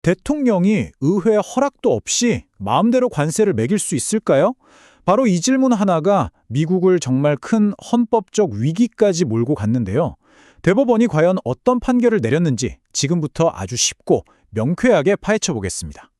대통령이 의회 허락도 없이 마음대로 관세를 매길 수 있을까요? 바로 이 질문 하나가 미국을 정말 큰 헌법적 위기까지 몰고 갔는데요. 대법원이 과연 어떤 판결을 내렸는지 지금부터 아주 쉽고 명쾌하게 파헤쳐 보겠습니다.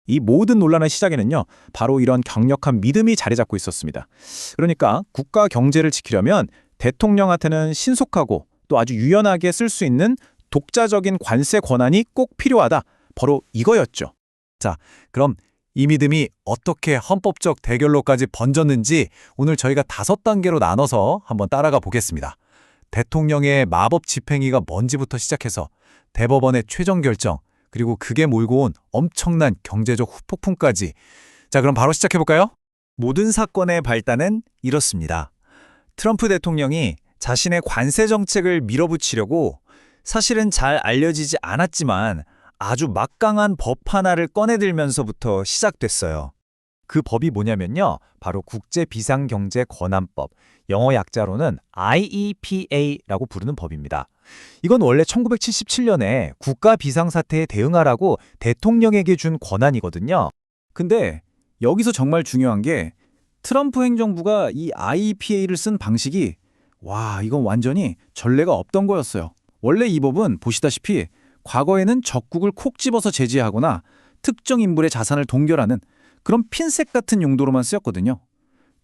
이 모든 논란의 시작에는요, 바로 이런 강력한 믿음이 자리 잡고 있었습니다. 그러니까 국가 경제를 지키려면 대통령한테는 신속하고 또 아주 유연하게 쓸 수 있는 독자적인 관세 권한이 꼭 필요하다. 바로 이거였죠. 자, 그럼 이 믿음이 어떻게 헌법적 대결로까지 번졌는지 오늘 저희가 5단계로 나눠서 한번 따라가 보겠습니다. 대통령의 마법 집행위가 뭔지부터 시작해서 대법원의 최종 결정, 그리고 그게 몰고 온 엄청난 경제적 후폭풍까지. 자, 그럼 바로 시작해볼까요? 모든 사건의 발단은 이렇습니다. 트럼프 대통령이 자신의 관세 정책을 밀어붙이려고 사실은 잘 알려지지 않았지만 아주 막강한 법 하나를 꺼내들면서부터 시작됐어요. 그 법이 뭐냐면요. 바로 국제비상경제권한법, 영어 약자로는 IEPA라고 부르는 법입니다. 이건 원래 1977년에 국가 비상사태에 대응하라고 대통령에게 준 권한이거든요. 근데 여기서 정말 중요한 게 트럼프 행정부가 이 IEPA를 쓴 방식이 이건 완전히 전례가 없던 거였어요. 원래 이 법은 보시다시피 과거에는 적국을 콕 집어서 제재하거나 특정 인물의 자산을 동결하는 그런 핀셋 같은 용도로만 쓰였거든요.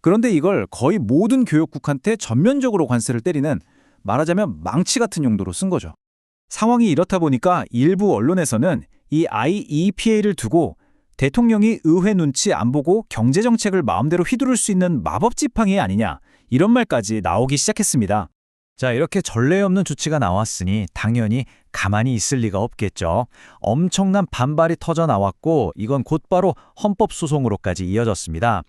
그런데 이걸 거의 모든 교역국한테 전면적으로 관세를 때리는 말하자면 망치 같은 용도로 쓴 거죠. 상황이 이렇다 보니까 일부 언론에서는 이 IEPA를 두고 대통령이 의회 눈치 안 보고 경제정책을 마음대로 휘두를 수 있는 마법 지팡이 아니냐, 이런 말까지 나오기 시작했습니다. 자, 이렇게 전례 없는 조치가 나왔으니 당연히 가만히 있을 리가 없겠죠. 엄청난 반발이 터져 나왔고 이건 곧바로 헌법소송으로까지 이어졌습니다.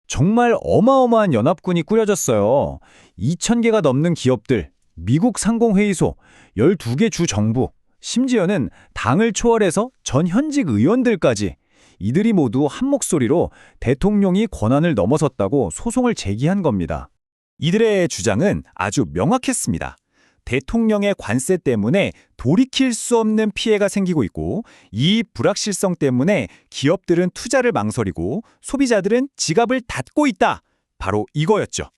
정말 어마어마한 연합군이 꾸려졌어요. 2,000개가 넘는 기업들, 미국 상공회의소, 12개 주 정부, 심지어는 당을 초월해서 전 현직 의원들까지 이들이 모두 한 목소리로 대통령이 권한을 넘어섰다고 소송을 제기한 겁니다. 이들의 주장은 아주 명확했습니다. 대통령의 관세 때문에 돌이킬 수 없는 피해가 생기고 있고 이 불확실성 때문에 기업들은 투자를 망설이고 소비자들은 지갑을 닫고 있다. 바로 이거였죠.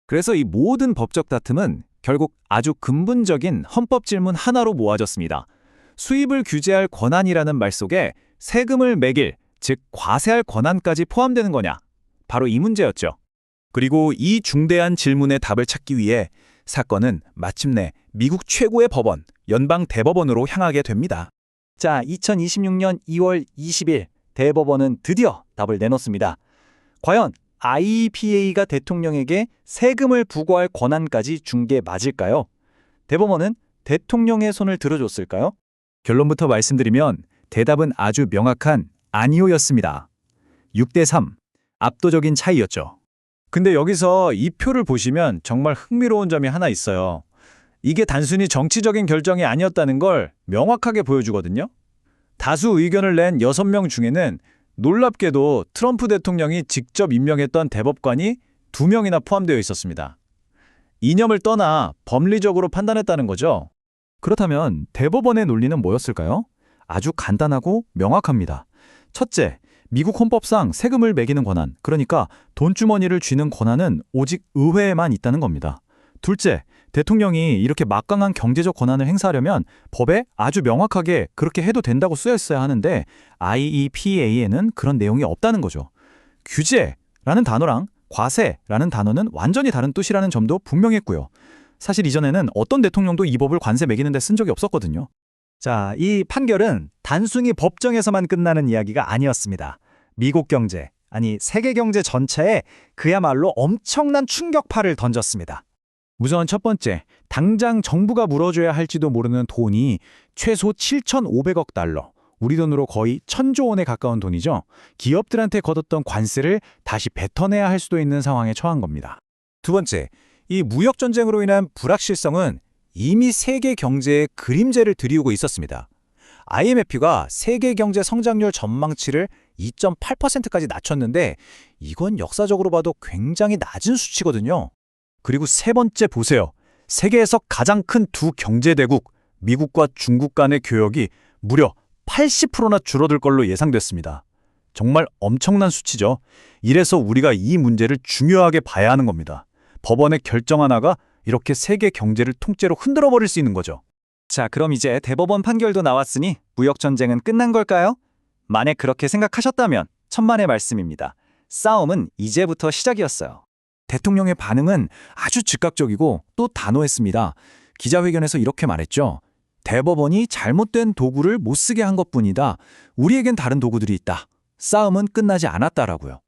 그래서 이 모든 법적 다툼은 결국 아주 근본적인 헌법 질문 하나로 모아졌습니다. 수입을 규제할 권한이라는 말 속에 세금을 매길, 즉 과세할 권한까지 포함되는 거냐? 바로 이 문제였죠. 그리고 이 중대한 질문의 답을 찾기 위해 사건은 마침내 미국 최고의 법원, 연방대법원으로 향하게 됩니다. 자, 2026년 2월 20일 대법원은 드디어 답을 내놓습니다. 과연 IEPA가 대통령에게 세금을 부과할 권한까지 준 게 맞을까요? 대법원은 대통령의 손을 들어줬을까요? 결론부터 말씀드리면 대답은 아주 명확한 아니오였습니다. 6대3, 압도적인 차이였죠. 근데 여기서 이 표를 보시면 정말 흥미로운 점이 하나 있어요. 이게 단순히 정치적인 결정이 아니었다는 걸 명확하게 보여주거든요. 다수 의견을 낸 6명 중에는 놀랍게도 트럼프 대통령이 직접 임명했던 대법관이 2명이나 포함되어 있었습니다. 이념을 떠나 법리적으로 판단했다는 거죠. 그렇다면 대법원의 논리는 뭐였을까요? 아주 간단하고 명확합니다. 첫째, 미국 헌법상 세금을 매기는 권한, 그러니까 돈주머니를 쥐는 권한은 오직 의회에만 있다는 겁니다. 둘째, 대통령이 이렇게 막강한 경제적 권한을 행사하려면 법에 아주 명확하게 그렇게 해도 된다고 쓰여 있어야 하는데 IEPA에는 그런 내용이 없다는 거죠. 규제라는 단어랑 과세라는 단어는 완전히 다른 뜻이라는 점도 분명했고요. 사실 이전에는 어떤 대통령도 이 법을 관세 매기는 데 쓴 적이 없었거든요. 자, 이 판결은 단순히 법정에서만 끝나는 이야기가 아니었습니다. 미국 경제, 아니 세계 경제 전체에 그야말로 엄청난 충격파를 던졌습니다. 우선 첫 번째, 당장 정부가 물어줘야 할지도 모르는 돈이 최소 7,500억 달러, 우리 돈으로 거의 1,000조 원에 가까운 돈이죠. 기업들한테 걷었던 관세를 다시 뱉어내야 할 수도 있는 상황에 처한 겁니다. 두 번째, 이 무역 전쟁으로 인한 불확실성은 이미 세계 경제에 그림자를 들이우고 있었습니다. IMF가 세계 경제 성장률 전망치를 2.8%까지 낮췄는데 이건 역사적으로 봐도 굉장히 낮은 수치거든요. 그리고 세 번째 보세요. 세계에서 가장 큰 두 경제대국, 미국과 중국 간의 교역이 무려 80%나 줄어들 걸로 예상됐습니다. 정말 엄청난 수치죠. 이래서 우리가 이 문제를 중요하게 봐야 하는 겁니다. 법원의 결정 하나가 이렇게 세계 경제를 통째로 흔들어 버릴 수 있는 거죠. 자, 그럼 이제 대법원 판결도 나왔으니 무역 전쟁은 끝난 걸까요? 만약 그렇게 생각하셨다면 천만의 말씀입니다. 싸움은 이제부터 시작이었어요. 대통령의 반응은 아주 즉각적이고 또 단호했습니다. 기자회견에서 이렇게 말했죠. 대법원이 잘못된 도구를 못 쓰게 한 것뿐이다. 우리에겐 다른 도구들이 있다. 싸움은 끝나지 않았다라고요.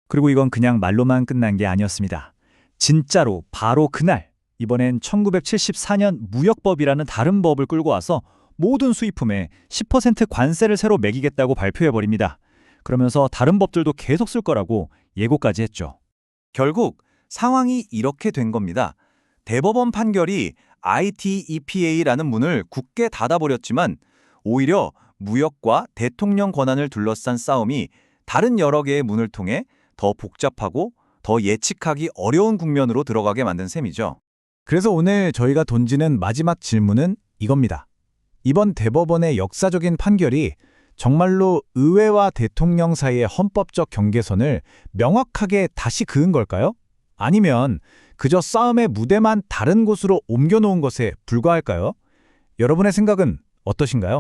그리고 이건 그냥 말로만 끝난 게 아니었습니다. 진짜로 바로 그날, 이번엔 1974년 무역법이라는 다른 법을 끌고 와서 모든 수입품에 10% 관세를 새로 매기겠다고 발표해버립니다. 그러면서 다른 법들도 계속 쓸 거라고 예고까지 했죠. 결국 상황이 이렇게 된 겁니다. 대법원 판결이 ITEPA라는 문을 굳게 닫아버렸지만 오히려 무역과 대통령 권한을 둘러싼 싸움이 다른 여러 개의 문을 통해 더 복잡하고 더 예측하기 어려운 국면으로 들어가게 만든 셈이죠. 그래서 오늘 저희가 던지는 마지막 질문은 이겁니다. 이번 대법원의 역사적인 판결이 정말로 의회와 대통령 사이의 헌법적 경계선을 명확하게 다시 그은 걸까요? 아니면 그저 싸움의 무대만 다른 곳으로 옮겨놓은 것에 불과할까요? 여러분의 생각은 어떠신가요?